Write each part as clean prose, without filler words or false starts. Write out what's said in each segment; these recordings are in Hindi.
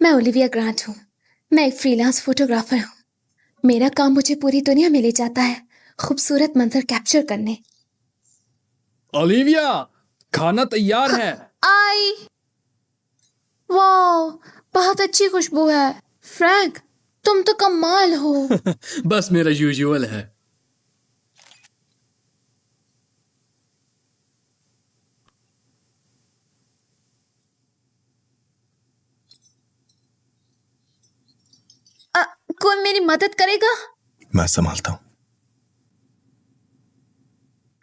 मैं ओलिविया ग्रांट हूँ। मैं एक फ्रीलांस फोटोग्राफर हूँ। मेरा काम मुझे पूरी दुनिया में ले जाता है, खूबसूरत मंजर कैप्चर करने। ओलिविया, खाना तैयार है। आई, वाह, बहुत अच्छी खुशबू है। फ्रैंक, तुम तो कमाल हो। बस मेरा यूजुअल है। कोई मेरी मदद करेगा? मैं संभालता हूँ।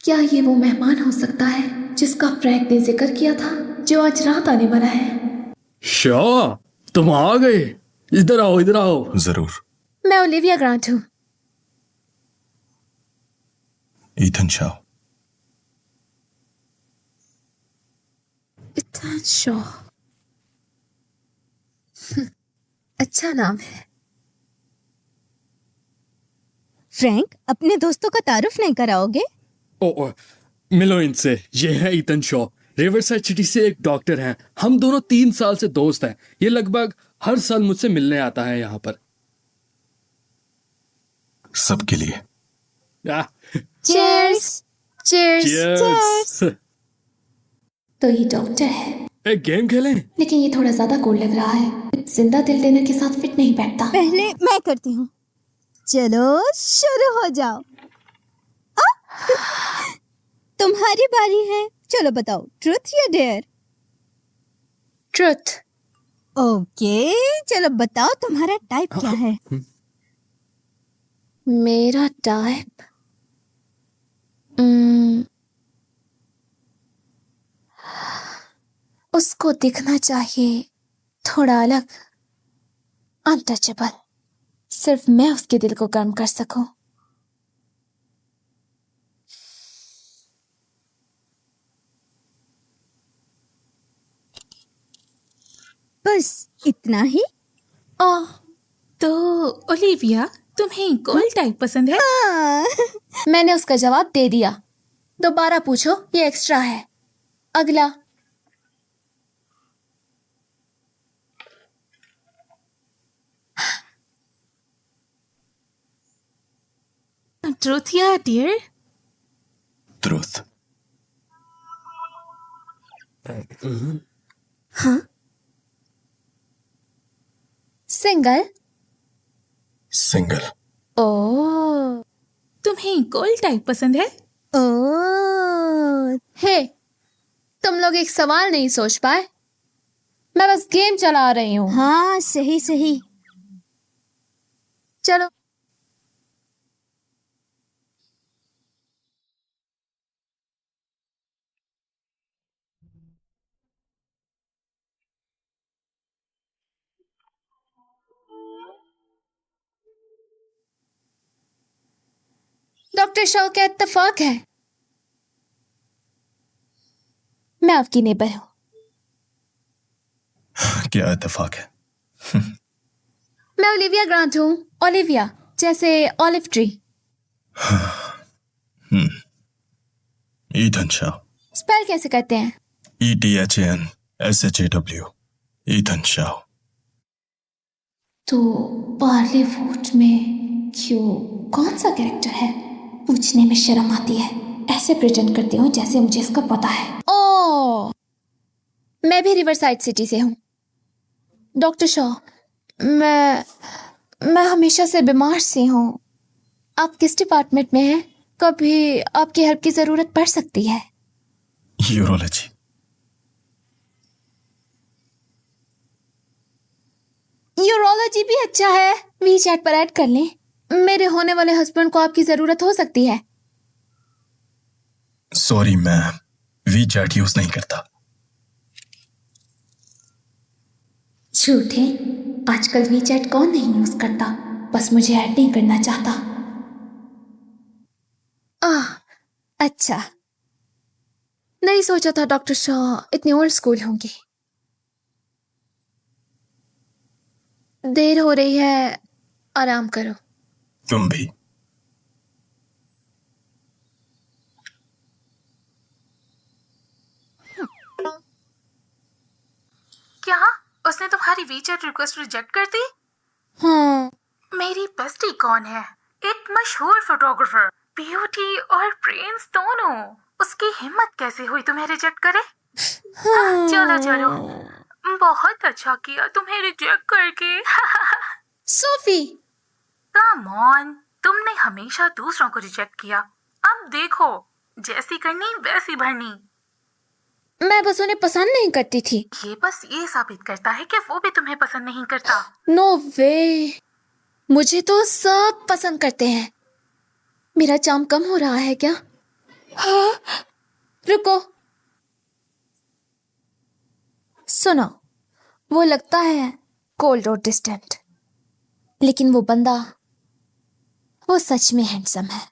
क्या ये वो मेहमान हो सकता है जिसका फ्रैंक ने जिक्र किया था, जो आज रात आने वाला है? शाह, तुम आ गए। इधर आओ, इधर आओ। जरूर। मैं ओलिविया ग्रांट हूँ। ईथन शाह। इथान शॉ, अच्छा नाम है। फ्रैंक, अपने दोस्तों का तारुफ नहीं कराओगे? ओ, मिलो इनसे। ये है ईथन शॉ, रिवरसाइड सिटी से एक डॉक्टर हैं। हम दोनों 3 साल से दोस्त हैं। ये लगभग हर साल मुझसे मिलने आता है यहाँ पर। सबके लिए। चीयर्स। चीयर्स। Cheers। तो ये डॉक्टर है, एक गेम खेलें? लेकिन ये थोड़ा ज्यादा कोल्ड लग रहा है। जिंदा दिल डिनर के साथ फिट नहीं बैठता। पहले मैं करती हूँ। चलो शुरू हो जाओ। तुम्हारी बारी है। चलो बताओ, ट्रुथ या डेयर? ट्रुथ। ओके, चलो बताओ तुम्हारा टाइप क्या है? मेरा टाइप उसको दिखना चाहिए थोड़ा अलग, अनटचेबल। सिर्फ मैं उसके दिल को गर्म कर सकूं। बस इतना ही? तो ओलिविया, तुम्हें कौन टाइप पसंद है? मैंने उसका जवाब दे दिया। दोबारा पूछो, ये एक्स्ट्रा है। अगला। ट्रुथ या डियर? ट्रुथ। सिंगल। सिंगल। ओ, तुम्हें कौन टाइप पसंद है? ओ, हे, तुम लोग एक सवाल नहीं सोच पाए। मैं बस गेम चला रही हूँ। हाँ सही सही। चलो। डॉक्टर शॉ, क्या इत्तेफाक है। मैं आपकी नेबर हूँ। क्या इत्तेफाक है? मैं ओलिविया ग्रांट हूँ। ओलिविया जैसे olive tree. Ethan Shah. Spell कैसे करते हैं? ETHANSHAW। ईथन शाह। तो बॉलीवुड में क्यों, कौन सा कैरेक्टर है? पूछने में शर्म आती है। ऐसे प्रेजेंट करती हूँ जैसे मुझे इसका पता है। ओ, मैं भी रिवरसाइड सिटी से हूँ। डॉक्टर शॉ, मैं हमेशा से बीमार सी हूँ। आप किस डिपार्टमेंट में हैं? कभी आपकी हेल्प की जरूरत पड़ सकती है। यूरोलॉजी। यूरोलॉजी भी अच्छा है। वी चैट पर ऐड कर लें। मेरे होने वाले हस्बैंड को आपकी जरूरत हो सकती है। सॉरी, मैं वी चैट यूज नहीं करता। झूठे, आजकल वी चैट कौन नहीं यूज करता। बस मुझे ऐड नहीं करना चाहता। अच्छा, नहीं सोचा था डॉक्टर शॉ इतनी ओल्ड स्कूल होंगी। देर हो रही है, आराम करो। तुम भी। क्या? उसने तुम्हारी वीचैट रिक्वेस्ट रिजेक्ट कर दी? हाँ, मेरी बेस्टी कौन है? एक मशहूर फोटोग्राफर, ब्यूटी और ब्रेन्स दोनों। उसकी हिम्मत कैसे हुई तुम्हें रिजेक्ट करे? चलो चलो, बहुत अच्छा किया तुम्हें रिजेक्ट करके। सोफी, कम ऑन, तुमने हमेशा दूसरों को रिजेक्ट किया। अब देखो, जैसी करनी वैसी भरनी। मैं बस उन्हें पसंद नहीं करती थी। ये बस ये साबित करता है कि वो भी तुम्हें पसंद नहीं करता। नो वे, मुझे तो सब पसंद करते हैं। मेरा चार्म कम हो रहा है क्या? हाँ, रुको, सुनो, वो लगता है कोल्ड और डिस्टेंट, लेकिन वो बंदा, वो सच में हैंडसम है।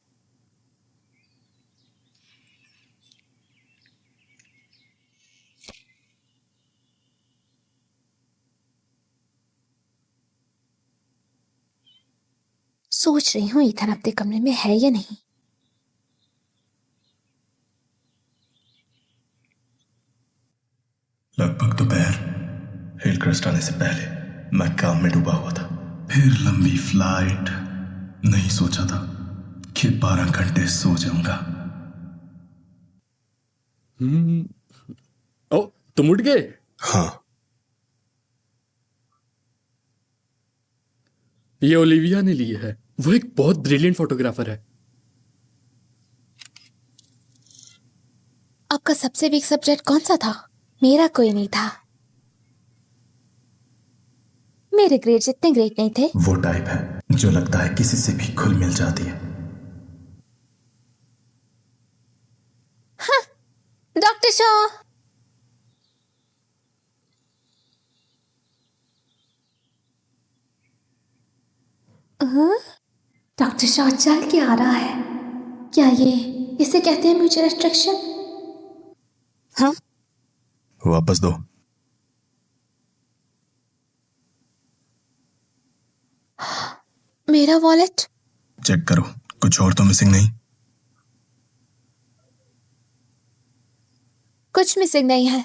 सोच रही हूँ ईथन अपने कमरे में है या नहीं। लगभग दोपहर, हिलक्रेस्ट आने से पहले मैं काम में डूबा हुआ था। फिर लंबी फ्लाइट। नहीं सोचा था कि 12 घंटे सो जाऊंगा। ओ, तुम उठ गए? हाँ, ये ओलिविया ने ली है। वो एक बहुत ब्रिलियंट फोटोग्राफर है। आपका सबसे वीक सब्जेक्ट कौन सा था? मेरा कोई नहीं था। मेरे ग्रेड्स इतने ग्रेट नहीं थे। वो टाइप है जो लगता है किसी से भी घुल मिल जाती है। डॉक्टर शॉ, डॉक्टर शॉ चल के आ रहा है। क्या ये इसे कहते हैं म्यूचुअल अट्रैक्शन? हाँ, वापस दो। मेरा वॉलेट। चेक करो, कुछ और तो मिसिंग नहीं। कुछ मिसिंग नहीं है।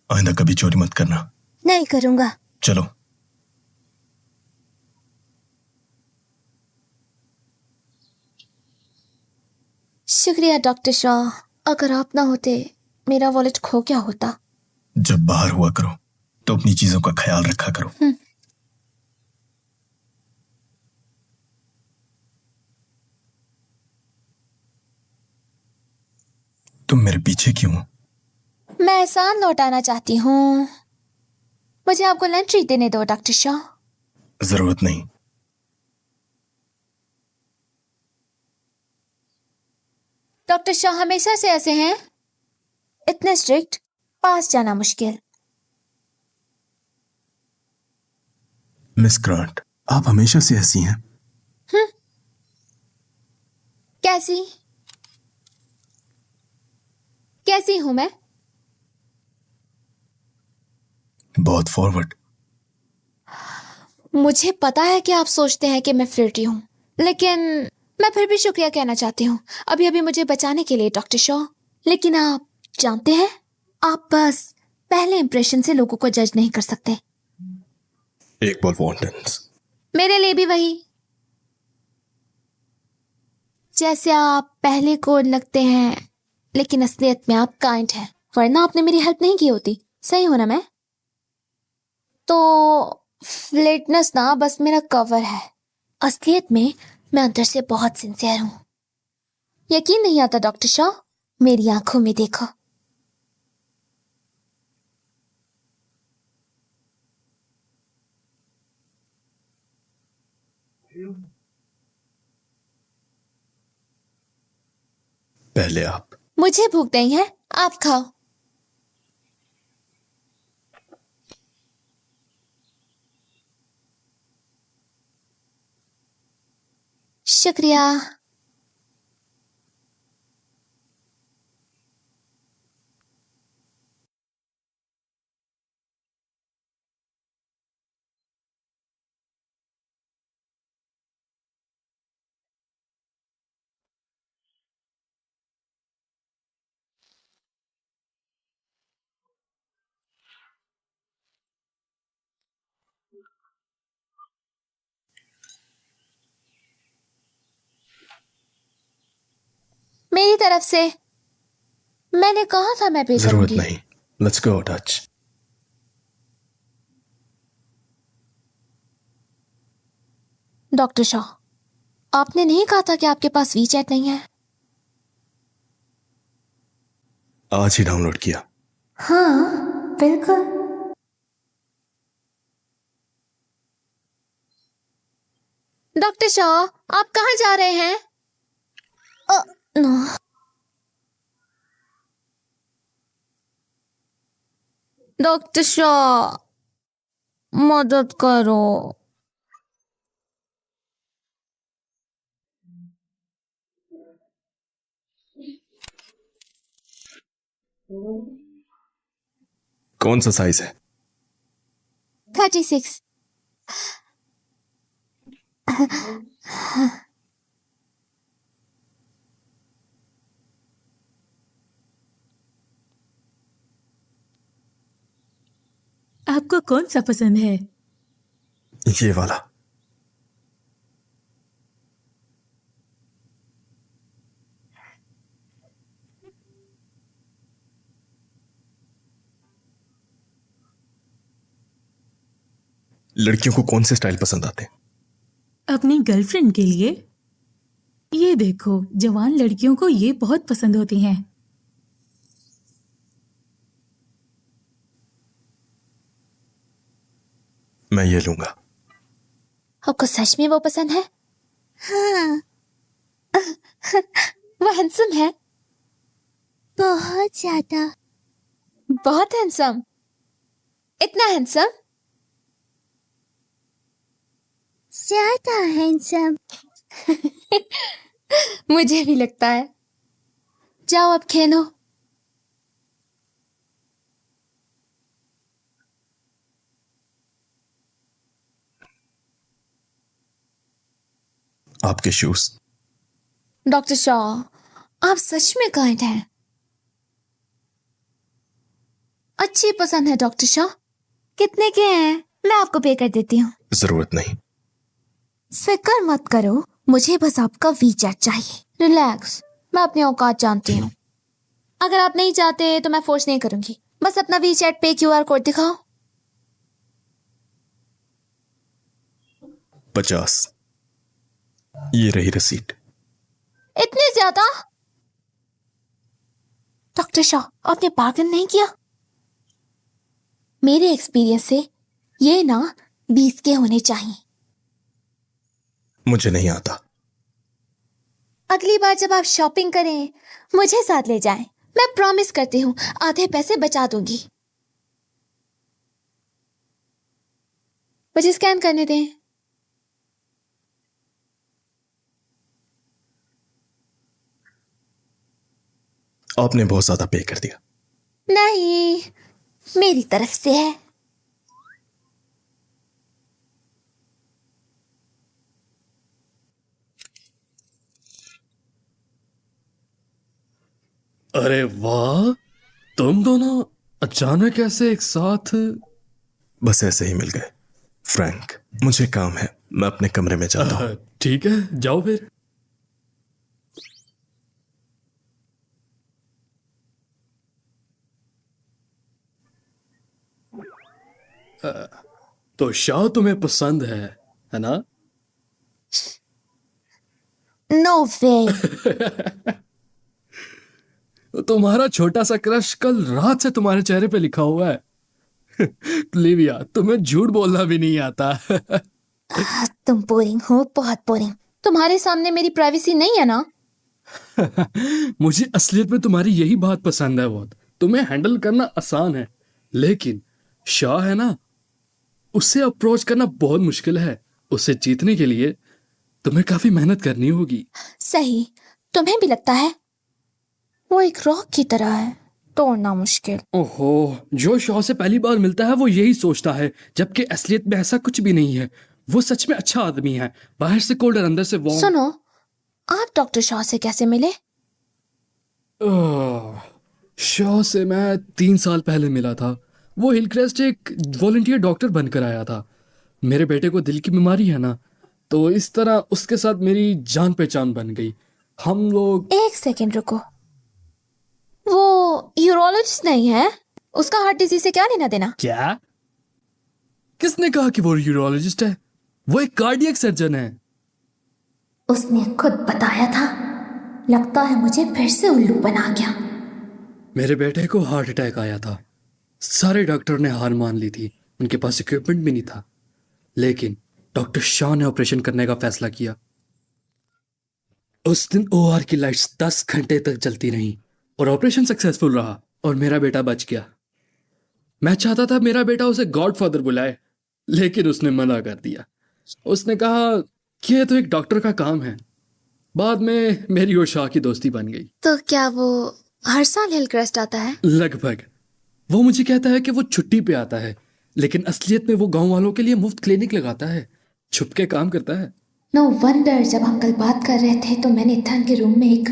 आइंदा कभी चोरी मत करना। नहीं करूंगा। चलो। शुक्रिया डॉक्टर शॉ, अगर आप ना होते मेरा वॉलेट खो क्या होता। जब बाहर हुआ करो तो अपनी चीजों का ख्याल रखा करो। तुम मेरे पीछे क्यों हो? मैं एहसान लौटाना चाहती हूँ। मुझे आपको लंच ट्रीट देने दो डॉक्टर शॉ। जरूरत नहीं। डॉक्टर शॉ हमेशा से ऐसे हैं, इतने स्ट्रिक्ट, पास जाना मुश्किल। मिस ग्रांट, आप हमेशा से ऐसी हैं। कैसी कैसी हूं मैं? बहुत फॉरवर्ड। मुझे पता है कि आप सोचते हैं कि मैं फ्लर्टी हूं, लेकिन मैं फिर भी शुक्रिया कहना चाहती हूँ अभी अभी मुझे बचाने के लिए डॉक्टर शॉ। लेकिन आप जानते हैं, आप बस पहले इंप्रेशन से लोगों को जज नहीं कर सकते। एक बॉल वॉन्टन्स। मेरे लिए भी वही। जैसे आप पहले को लगते हैं, लेकिन असलियत में आप काइंड हैं, वरना आपने मेरी हेल्प नहीं की होती। सही हो ना मैं? तो फ्लेटनेस ना बस मेरा कवर है। असलियत में मैं अंदर से बहुत सिंसियर हूं। यकीन नहीं आता डॉक्टर शॉ? मेरी आंखों में देखो। पहले आप। मुझे भूख नहीं है, आप खाओ। शुक्रिया। तरफ से। मैंने कहा था मैं पे जरूरत करूंगी। नहीं, let's go touch. Doctor Shaw, आपने नहीं कहा था कि आपके पास वीचैट नहीं है? आज ही डाउनलोड किया। हाँ बिल्कुल। डॉक्टर शॉ, आप कहाँ जा रहे हैं? नो। डॉक्टर शॉ, मदद करो। कौन सा साइज है? 36। आपको कौन सा पसंद है? ये वाला। लड़कियों को कौन से स्टाइल पसंद आते हैं? अपनी गर्लफ्रेंड के लिए? ये देखो, जवान लड़कियों को ये बहुत पसंद होती हैं। मैं ये लूंगा। आपको सच में वो पसंद है? हाँ, वो हैंडसम है। बहुत ज्यादा। बहुत हैंडसम। इतना हैंडसम? ज्यादा हैंडसम। मुझे भी लगता है। जाओ अब खेलो। आपके शूज। डॉक्टर शॉ, आप सच में काइंड हैं। अच्छी पसंद है डॉक्टर शॉ। कितने के हैं? मैं आपको पे कर देती हूँ। जरूरत नहीं। फिक्र मत करो, मुझे बस आपका वीचैट चाहिए। रिलैक्स, मैं अपनी औकात जानती हूँ। अगर आप नहीं चाहते तो मैं फोर्स नहीं करूंगी। बस अपना वीचैट पे QR कोड दिखाओ। 50। ये रही रसीद। इतने ज्यादा? डॉक्टर शॉ, आपने बार्गेन नहीं किया? मेरे एक्सपीरियंस से ये ना 20 के होने चाहिए। मुझे नहीं आता। अगली बार जब आप शॉपिंग करें मुझे साथ ले जाएं। मैं प्रॉमिस करती हूँ आधे पैसे बचा दूंगी। मुझे स्कैन करने दें। आपने बहुत ज्यादा पे कर दिया। नहीं, मेरी तरफ से है। अरे वाह, तुम दोनों अचानक ऐसे एक साथ। बस ऐसे ही मिल गए। फ्रैंक, मुझे काम है, मैं अपने कमरे में जाता हूँ। ठीक है, जाओ फिर। तो शाह तुम्हें पसंद है ना? नो वे। तुम्हारा छोटा सा क्रश कल रात से तुम्हारे चेहरे पे लिखा हुआ है। लिविया, तुम्हें झूठ बोलना भी नहीं आता। तुम बोरिंग हो, बहुत बोरिंग। तुम्हारे सामने मेरी प्राइवेसी नहीं है ना? मुझे असलियत में तुम्हारी यही बात पसंद है बहुत। तुम्हें हैंडल करना आसान है, लेकिन शाह है ना, उससे अप्रोच करना बहुत मुश्किल है। उसे जीतने के लिए तुम्हें काफी मेहनत करनी होगी। सही, तुम्हें भी लगता है? वो एक रॉक की तरह है, तोड़ना मुश्किल। ओहो, जो शाह से पहली बार मिलता है वो यही सोचता है, जबकि असलियत में ऐसा कुछ भी नहीं है। वो सच में अच्छा आदमी है, बाहर से कोल्ड और अंदर से वार्म। सुनो, आप डॉक्टर शाह से कैसे मिले? शाह से मैं 3 साल पहले मिला था। वो हिलक्रेस्ट एक वॉलंटियर डॉक्टर बनकर आया था। मेरे बेटे को दिल की बीमारी है ना, तो इस तरह उसके साथ मेरी जान पहचान बन गई। हम लोग। एक सेकंड रुको। वो यूरोलॉजिस्ट नहीं है, उसका हार्ट डिजीज से क्या लेना देना। क्या? किसने कहा कि वो यूरोलॉजिस्ट है? वो एक कार्डियक सर्जन है। उसने खुद बताया था। लगता है मुझे फिर से उल्लू बना गया। मेरे बेटे को हार्ट अटैक आया था। सारे डॉक्टर ने हार मान ली थी, उनके पास इक्विपमेंट भी नहीं था। लेकिन डॉक्टर शाह ने ऑपरेशन करने का फैसला किया। उस दिन ओआर की लाइट्स 10 घंटे तक जलती रहीं और ऑपरेशन सक्सेसफुल रहा और मेरा बेटा बच गया। मैं चाहता था मेरा बेटा उसे गॉडफादर बुलाए, लेकिन उसने मना कर दिया। उसने कहा कि ये तो एक डॉक्टर का काम है। बाद में मेरी और शाह की दोस्ती बन गई। तो क्या वो हर साल हिलक्रेस्ट आता है? लगभग। वो मुझे कहता है कि वो छुट्टी पे आता है, लेकिन असलियत में वो गांव वालों के लिए मुफ्त क्लिनिक लगाता है, छुप के काम करता है। नो वंडर, जब अंकल बात कर रहे थे तो मैंने थन के रूम में एक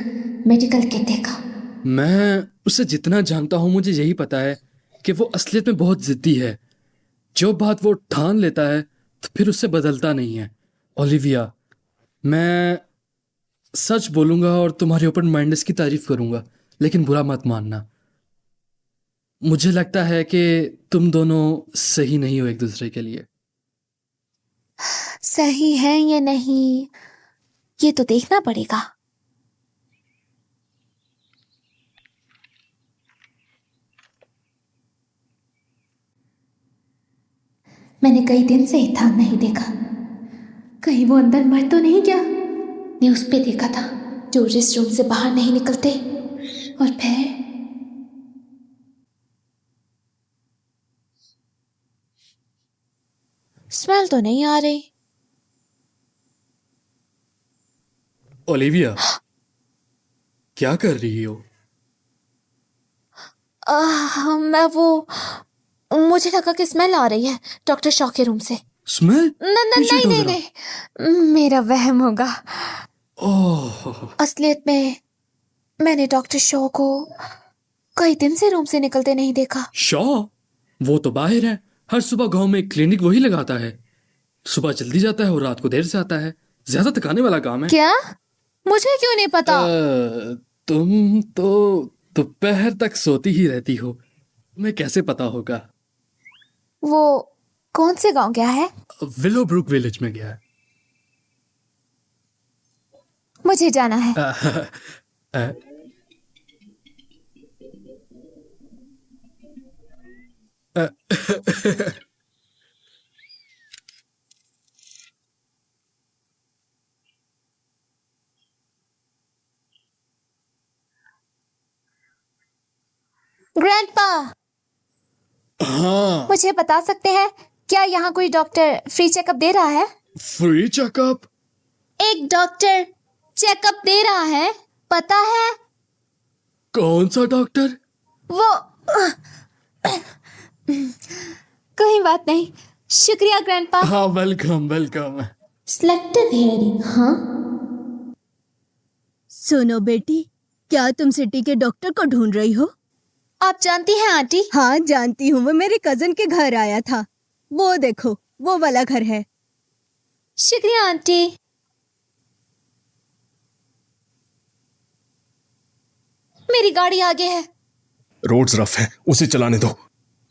मेडिकल किट देखा। मैं उसे जितना जानता हूं, मुझे यही पता है कि वो असलियत में बहुत जिद्दी है। जो बात वो ठान लेता है तो फिर उससे बदलता नहीं है। ओलिविया, मैं सच बोलूंगा और तुम्हारे ओपन माइंडनेस की तारीफ करूंगा, लेकिन बुरा मत मानना। मुझे लगता है कि तुम दोनों सही नहीं हो एक दूसरे के लिए। सही है या नहीं, ये तो देखना पड़ेगा। मैंने कई दिन से इत्थान नहीं देखा। कहीं वो अंदर मर तो नहीं गया। न्यूज़ पे देखा था जो रेस्ट रूम से बाहर नहीं निकलते। और फिर स्मेल तो नहीं आ रही। ओलिविया, क्या कर रही हो? मुझे लगा कि स्मेल आ रही है डॉक्टर शॉ के रूम से। स्मेल? पीछे नहीं हटो नहीं जरा। नहीं, मेरा वहम होगा। ओह, असलियत में मैंने डॉक्टर शॉ को कई दिन से रूम से निकलते नहीं देखा। शॉ? वो तो बाहर है। हर सुबह गांव में एक क्लिनिक वही लगाता है। सुबह जल्दी जाता है और रात को देर से आता है। ज्यादा थकाने वाला काम है। क्या? मुझे क्यों नहीं पता? तुम तो दोपहर तक सोती ही रहती हो, तुम्हें कैसे पता होगा? वो कौन से गांव गया है? विलो ब्रुक विलेज में गया है। मुझे जाना है। अ, ग्रैंडपा, हाँ। मुझे बता सकते हैं क्या यहाँ कोई डॉक्टर फ्री चेकअप दे रहा है? Free checkup? एक डॉक्टर चेकअप दे रहा है, पता है? कौन सा डॉक्टर? वो कोई बात नहीं। शुक्रिया ग्रैंडपा। हाँ, वेलकम वेलकम। सिलेक्टिव हियरिंग, हाँ? सुनो बेटी, क्या तुम सिटी के डॉक्टर को ढूंढ रही हो? आप जानती हैं आंटी? हाँ जानती हूँ, वो मेरे कजन के घर आया था। वो देखो, वो वाला घर है। शुक्रिया आंटी। मेरी गाड़ी आगे है। रोड्स रफ है, उसे चलाने दो।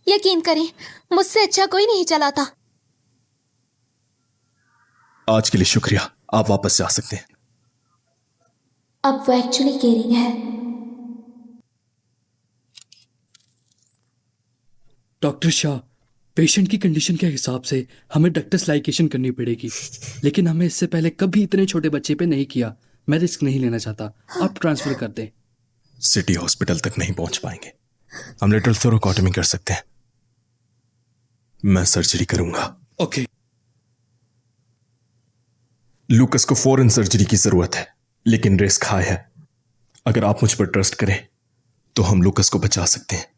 यकीन करें, मुझसे अच्छा कोई नहीं चलाता। आज के लिए शुक्रिया, आप वापस जा सकते हैं। अब वो एक्चुअली केयरिंग है। डॉक्टर शाह, पेशेंट की कंडीशन के हिसाब से हमें डक्टस्लाइकेशन करनी पड़ेगी, लेकिन हमें इससे पहले कभी इतने छोटे बच्चे पे नहीं किया। मैं रिस्क नहीं लेना चाहता। आप ट्रांसफर कर दें। सिटी हॉस्पिटल तक नहीं पहुंच पाएंगे। हम लेटरल थोरोकॉटमी कर सकते हैं। मैं सर्जरी करूंगा। ओके। लूकस को फौरन सर्जरी की जरूरत है, लेकिन रिस्क हाई है। अगर आप मुझ पर ट्रस्ट करें तो हम लूकस को बचा सकते हैं।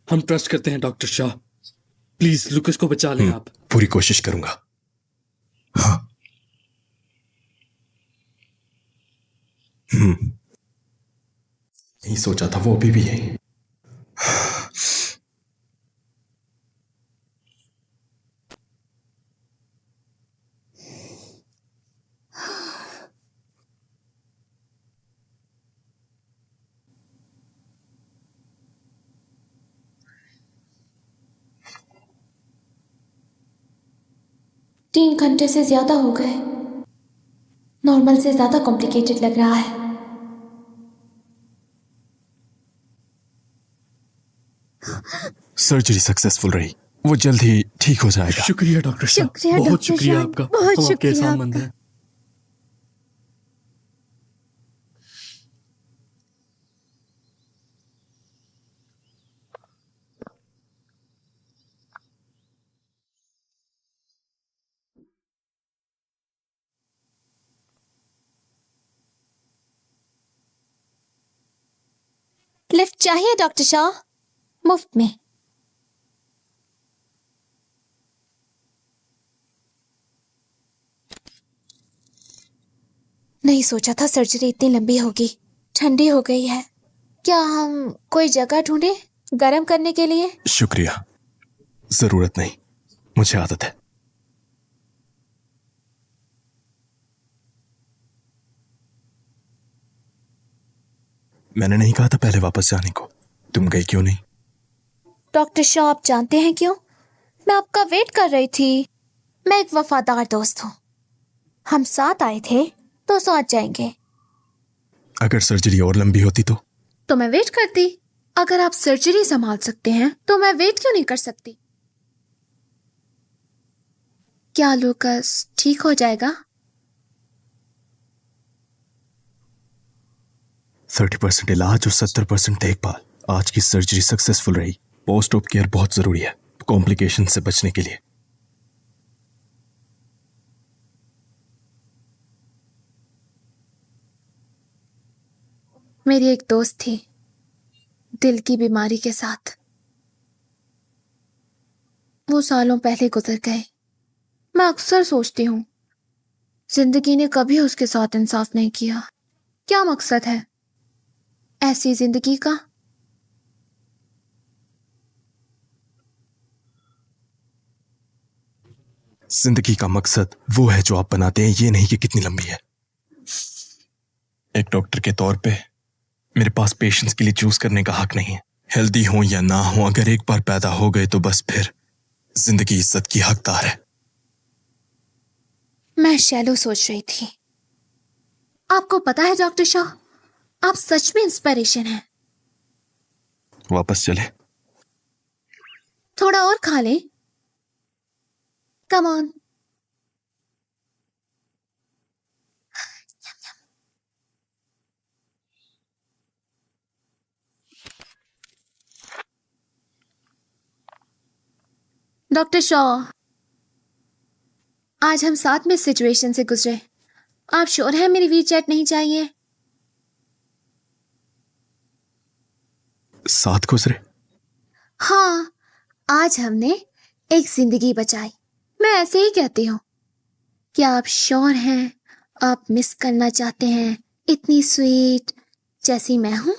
हम ट्रस्ट करते हैं डॉक्टर शाह। प्लीज लुकस को बचा लें आप। पूरी कोशिश करूंगा। हाँ। नहीं सोचा था वो अभी भी यही। 3 घंटे से ज्यादा हो गए। नॉर्मल से ज्यादा कॉम्प्लिकेटेड लग रहा है। सर्जरी सक्सेसफुल रही, वो जल्द ही ठीक हो जाएगा। शुक्रिया डॉक्टर शाह, शुक्रिया बहुत डॉक्टर शुक्रिया शाह, आपका। बहुत हम आपके शुक्रिया एहसानमंद आपका। हैं। लिफ्ट चाहिए डॉक्टर शाह? मुफ्त में। नहीं सोचा था सर्जरी इतनी लंबी होगी। ठंडी हो गई है। क्या हम कोई जगह ढूंढें गर्म करने के लिए? शुक्रिया, जरूरत नहीं, मुझे आदत है। मैंने नहीं कहा था पहले वापस जाने को, तुम गई क्यों नहीं? डॉक्टर शाह, आप जानते हैं क्यों? मैं आपका वेट कर रही थी। मैं एक वफादार दोस्त हूँ। हम साथ आए थे तो साथ जाएंगे। अगर सर्जरी और लंबी होती तो मैं वेट करती। अगर आप सर्जरी संभाल सकते हैं तो मैं वेट क्यों नहीं कर सकती? क्या लूकस ठीक हो जाएगा? 30% इलाज और 70% देखभाल। आज की सर्जरी सक्सेसफुल रही। पोस्ट ऑप केयर बहुत जरूरी है कॉम्प्लिकेशन से बचने के लिए। मेरी एक दोस्त थी दिल की बीमारी के साथ। वो सालों पहले गुजर गए। मैं अक्सर सोचती हूँ जिंदगी ने कभी उसके साथ इंसाफ नहीं किया। क्या मकसद है ऐसी जिंदगी का? जिंदगी का मकसद वो है जो आप बनाते हैं, ये नहीं कि कितनी लंबी है। एक डॉक्टर के तौर पे मेरे पास पेशेंट्स के लिए चूज करने का हक नहीं है। हेल्दी हो या ना हो, अगर एक बार पैदा हो गए तो बस फिर जिंदगी इज्जत की हकदार है। मैं शैलो सोच रही थी। आपको पता है डॉक्टर शाह, आप सच में इंस्पिरेशन हैं। वापस चले? थोड़ा और खा ले। Come on. डॉक्टर शाह, आज हम साथ में सिचुएशन से गुजरे। आप श्योर हैं मेरी वी चैट नहीं चाहिए? साथ गुजरे? हाँ, आज हमने एक जिंदगी बचाई। मैं ऐसे ही कहती हूँ। क्या आप श्योर हैं आप मिस करना चाहते हैं इतनी स्वीट जैसी मैं हूं?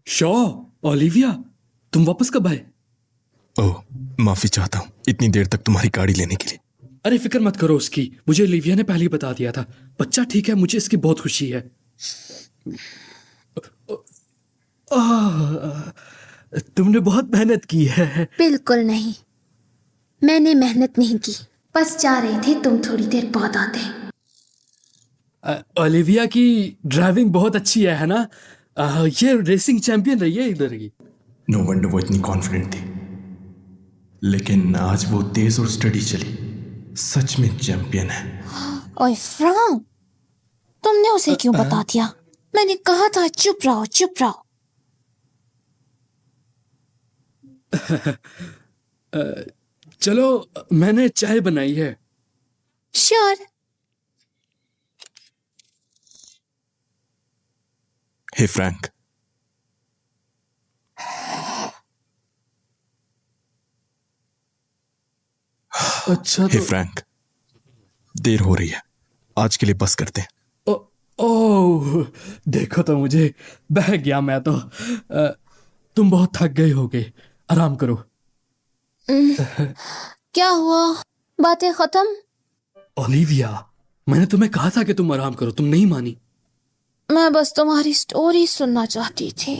शॉ, ओलिविया, तुम वापस कब आए? ओह, माफी चाहता हूँ इतनी देर तक तुम्हारी गाड़ी लेने के लिए। अरे फिक्र मत करो उसकी, मुझे ओलिविया ने पहले ही बता दिया था। बच्चा ठीक है, मुझे इसकी बहुत खुशी है। तुमने बहुत मेहनत की है। बिल्कुल नहीं, मैंने मेहनत नहीं की। बस जा रही थी तुम थोड़ी देर बाद आते। ओलिविया की ड्राइविंग बहुत अच्छी है ना? ये रेसिंग चैंपियन रही है इधर की। नो वंडर वो इतनी कॉन्फिडेंट थी, लेकिन आज वो तेज और स्टडी चली। सच में चैंपियन है। ओए फ्रांक, तुमने उसे क्यों बता दिया? मैंने कहा था चुप रहो चुप रहो। चलो, मैंने चाय बनाई है। श्योर। हे फ्रैंक, अच्छा हे फ्रैंक, देर हो रही है, आज के लिए बस करते हैं। ओह, देखो तो मुझे बह गया मैं तो। तुम बहुत थक गए होगे, आराम करो। क्या हुआ? बातें खत्म? ओलिविया, मैंने तुम्हें कहा था कि तुम आराम करो, तुम नहीं मानी। मैं बस तुम्हारी स्टोरी सुनना चाहती थी।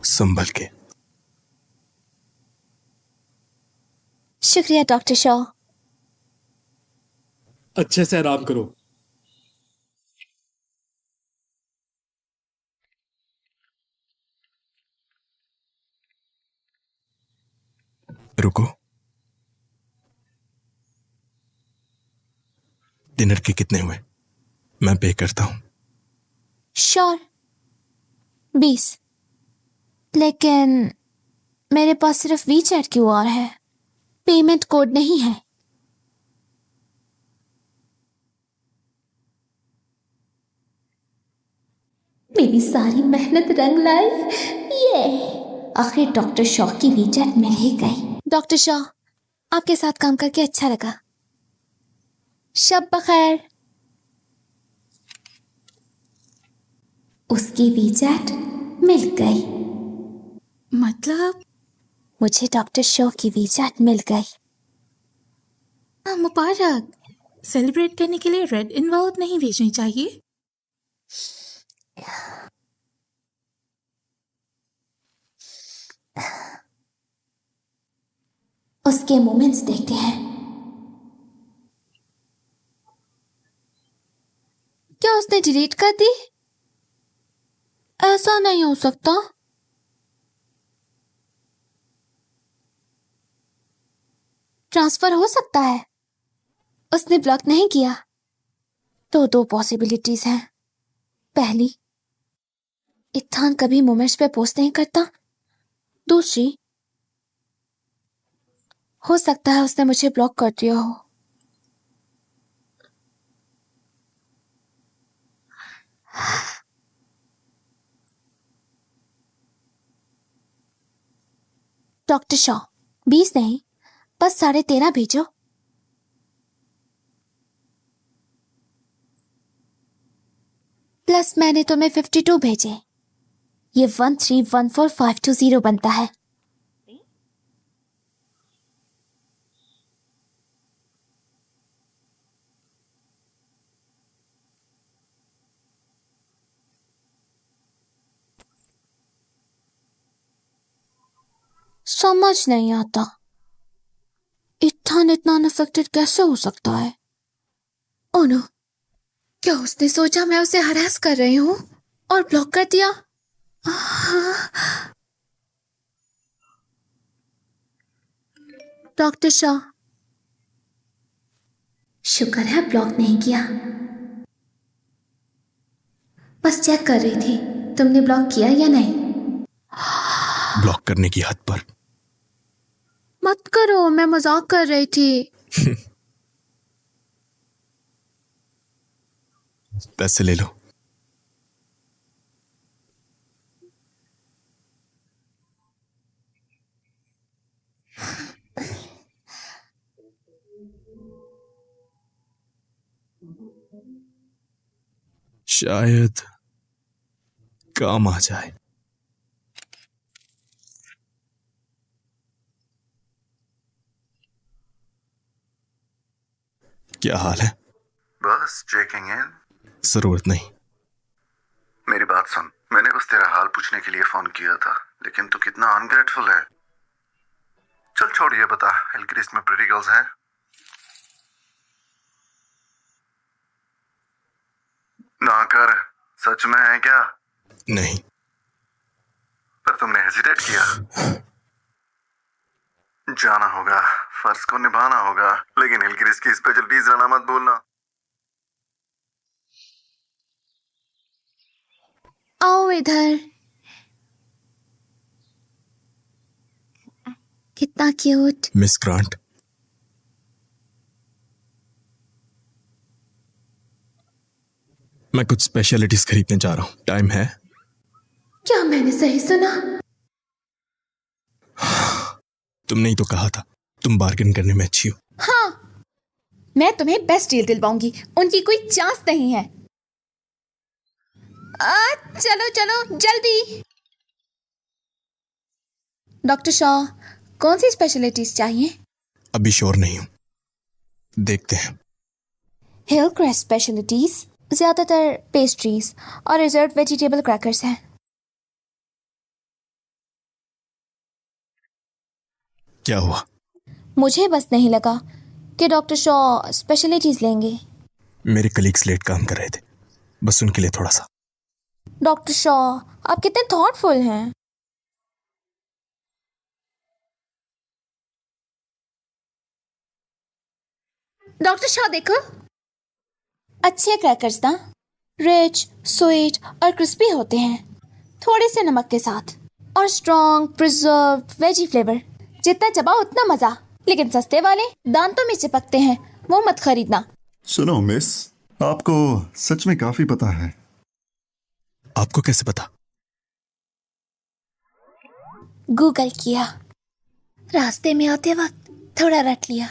संभल के। शुक्रिया डॉक्टर शॉ। अच्छे से आराम करो। रुको, डिनर के कितने हुए? मैं पे करता हूं। श्योर, 20। लेकिन मेरे पास सिर्फ वीचैट क्यूआर है, पेमेंट कोड नहीं है। मेरी सारी मेहनत रंग लाई। ये आखिर डॉक्टर शॉ की वीचैट मिल ही गई। डॉक्टर शॉ, आपके साथ काम करके अच्छा लगा। शब बखैर। उसकी वीचैट मिल गई। मतलब मुझे डॉक्टर शॉ की वीचैट मिल गई। मुबारक। सेलिब्रेट करने के लिए रेड इन्वॉल्व नहीं भेजनी चाहिए। उसके मोमेंट्स देखते हैं। क्या उसने डिलीट कर दी? ऐसा नहीं हो सकता। ट्रांसफर हो सकता है। उसने ब्लॉक नहीं किया। तो दो पॉसिबिलिटीज हैं। पहली, इत्थान कभी मोमेंट्स पे पोस्ट नहीं करता। दूसरी, हो सकता है उसने मुझे ब्लॉक कर दिया हो। डॉक्टर शॉ, 20 नहीं, बस 13.5 भेजो। प्लस मैंने तुम्हें 52 भेजे। ये 1314520 बनता है। समझ नहीं आता, इत्थान इतना अनअफेक्टेड कैसे हो सकता है? ओह नो, क्या उसने सोचा मैं उसे हरास कर रही हूं और ब्लॉक कर दिया? डॉक्टर शॉ, शुक्र है ब्लॉक नहीं किया। बस चेक कर रही थी तुमने ब्लॉक किया या नहीं। ब्लॉक करने की हद पर। मत करो, मैं मजाक कर रही थी। पैसे ले लो। शायद काम आ जाए। क्या हाल है? बस चेकिंग इन। जरूरत नहीं। मेरी बात सुन, मैंने बस तेरा हाल पूछने के लिए फोन किया था, लेकिन तू कितना अनग्रेटफुल है। चल छोड़, ये बता, हिलक्रिस्ट में प्रीटी गर्ल्स हैं? ना कर, सच में है क्या? नहीं। पर तुमने हेजिटेट किया। जाना होगा, फर्ज को निभाना होगा, लेकिन हिलक्रिस्ट की स्पेशलिटीज रहना मत भूलना। आओ इधर। कितना क्यूट। मिस ग्रांट, मैं कुछ स्पेशलिटीज खरीदने जा रहा हूं। टाइम है? क्या मैंने सही सुना? तुमने ही तो कहा था तुम बार्गेन करने में अच्छी हो। हाँ, मैं तुम्हें बेस्ट डील दिलवाऊंगी, उनकी कोई चांस नहीं है। चलो चलो जल्दी। डॉक्टर शॉ, कौन सी स्पेशलिटीज चाहिए? अभी श्योर नहीं हूं, देखते हैं। हिलक्रेस्ट स्पेशलिटीज ज्यादातर पेस्ट्रीज और रिजर्व वेजिटेबल क्रैकर्स हैं। क्या हुआ? मुझे बस नहीं लगा कि डॉक्टर शॉ स्पेशलिटीज लेंगे। मेरे कलीग्स लेट काम कर रहे थे, बस उनके लिए थोड़ा सा। डॉक्टर शॉ, आप कितने थॉटफुल हैं। डॉक्टर शॉ देखो, अच्छे क्रैकर्स ना रिच, स्वीट और क्रिस्पी होते हैं, थोड़े से नमक के साथ, और स्ट्रॉन्ग प्रिजर्व्ड वेजी फ्लेवर। जितना चबाओ उतना मजा। लेकिन सस्ते वाले दांतों में चिपकते हैं, वो मत खरीदना। सुनो मिस, आपको सच में काफी पता है। आपको कैसे पता? गूगल किया, रास्ते में आते वक्त थोड़ा रट लिया।